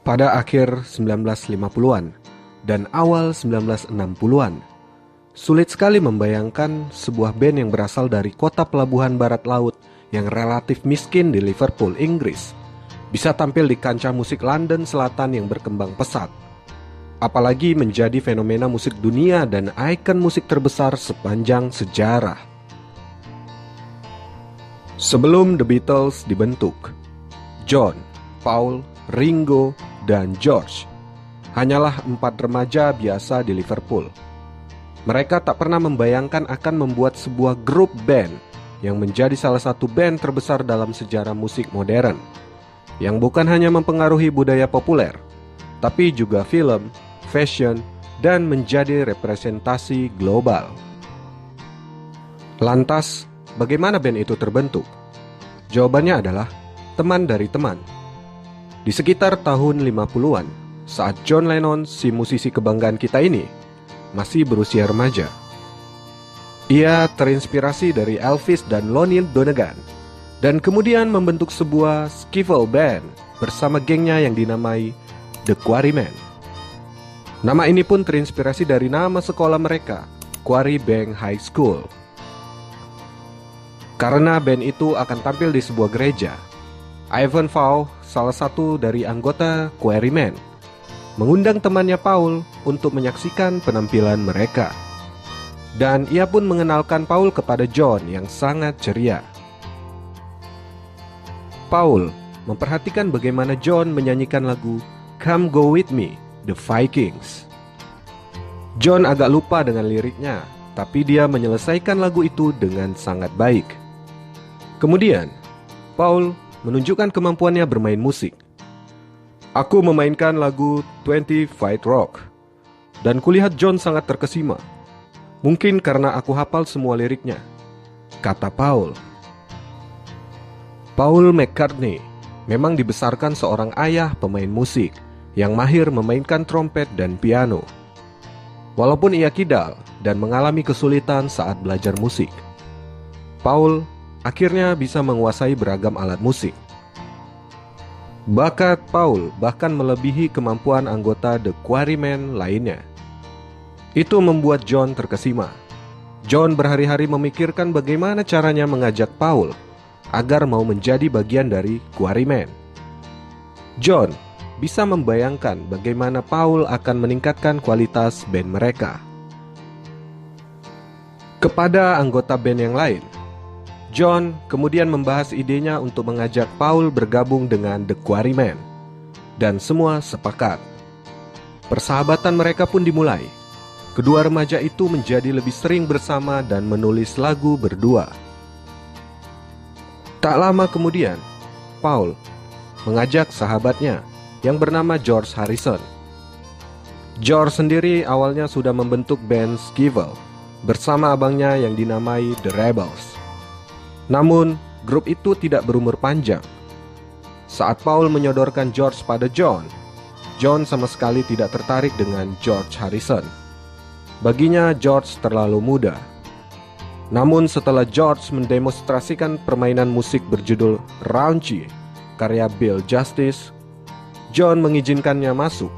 Pada akhir 1950-an dan awal 1960-an, sulit sekali membayangkan sebuah band yang berasal dari kota pelabuhan barat laut yang relatif miskin di Liverpool, Inggris, bisa tampil di kancah musik London Selatan yang berkembang pesat. Apalagi menjadi fenomena musik dunia dan ikon musik terbesar sepanjang sejarah. Sebelum The Beatles dibentuk, John, Paul, Ringo, dan George hanyalah 4 remaja biasa di Liverpool. Mereka tak pernah membayangkan akan membuat sebuah grup band yang menjadi salah satu band terbesar dalam sejarah musik modern, yang bukan hanya mempengaruhi budaya populer, tapi juga film, fashion, dan menjadi representasi global. Lantas, bagaimana band itu terbentuk? Jawabannya adalah teman dari teman. Di sekitar tahun 50-an, saat John Lennon, si musisi kebanggaan kita ini, masih berusia remaja. Ia terinspirasi dari Elvis dan Lonnie Donegan, dan kemudian membentuk sebuah skiffle band bersama gengnya yang dinamai The Quarrymen. Nama ini pun terinspirasi dari nama sekolah mereka, Quarry Bank High School. Karena band itu akan tampil di sebuah gereja, Ivan Vaughan, salah satu dari anggota Quarrymen, mengundang temannya Paul untuk menyaksikan penampilan mereka. Dan ia pun mengenalkan Paul kepada John yang sangat ceria. Paul memperhatikan bagaimana John menyanyikan lagu Come Go With Me, The Vikings. John agak lupa dengan liriknya, tapi dia menyelesaikan lagu itu dengan sangat baik. Kemudian, Paul menunjukkan kemampuannya bermain musik. Aku memainkan lagu 20 Fight Rock, dan kulihat John sangat terkesima. Mungkin karena aku hafal semua liriknya, kata Paul. Paul McCartney memang dibesarkan seorang ayah pemain musik yang mahir memainkan trompet dan piano. Walaupun ia kidal dan mengalami kesulitan saat belajar musik, Paul akhirnya bisa menguasai beragam alat musik. Bakat Paul bahkan melebihi kemampuan anggota The Quarrymen lainnya. Itu membuat John terkesima. John berhari-hari memikirkan bagaimana caranya mengajak Paul agar mau menjadi bagian dari Quarrymen. John bisa membayangkan bagaimana Paul akan meningkatkan kualitas band mereka. Kepada anggota band yang lain, John kemudian membahas idenya untuk mengajak Paul bergabung dengan The Quarrymen, dan semua sepakat. Persahabatan mereka pun dimulai. Kedua remaja itu menjadi lebih sering bersama dan menulis lagu berdua. Tak lama kemudian, Paul mengajak sahabatnya yang bernama George Harrison. George sendiri awalnya sudah membentuk band Skiffle bersama abangnya yang dinamai The Rebels. Namun, grup itu tidak berumur panjang. Saat Paul menyodorkan George pada John, John sama sekali tidak tertarik dengan George Harrison. Baginya George terlalu muda. Namun setelah George mendemonstrasikan permainan musik berjudul Raunchy, karya Bill Justice, John mengizinkannya masuk.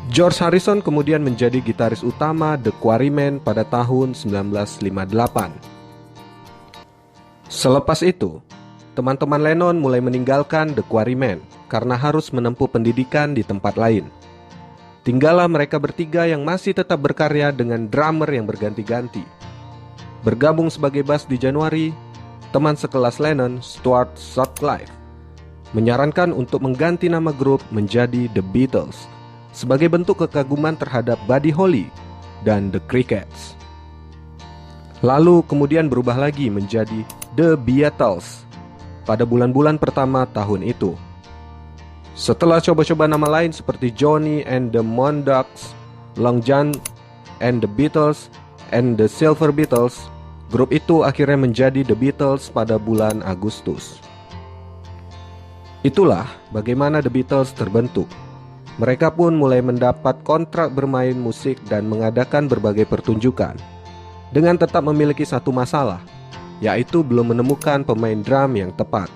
George Harrison kemudian menjadi gitaris utama The Quarrymen pada tahun 1958. Selepas itu, teman-teman Lennon mulai meninggalkan The Quarrymen karena harus menempuh pendidikan di tempat lain. Tinggallah mereka bertiga yang masih tetap berkarya dengan drummer yang berganti-ganti. Bergabung sebagai bass di Januari, teman sekelas Lennon, Stuart Sutcliffe, menyarankan untuk mengganti nama grup menjadi The Beatles sebagai bentuk kekaguman terhadap Buddy Holly dan The Crickets. Lalu kemudian berubah lagi menjadi The Beatles pada bulan-bulan pertama tahun itu. Setelah coba-coba nama lain seperti Johnny and the Mondogs, Long John and the Beatles, and the Silver Beatles, grup itu akhirnya menjadi The Beatles pada bulan Agustus. Itulah bagaimana The Beatles terbentuk. Mereka pun mulai mendapat kontrak bermain musik dan mengadakan berbagai pertunjukan, dengan tetap memiliki satu masalah, yaitu belum menemukan pemain drum yang tepat.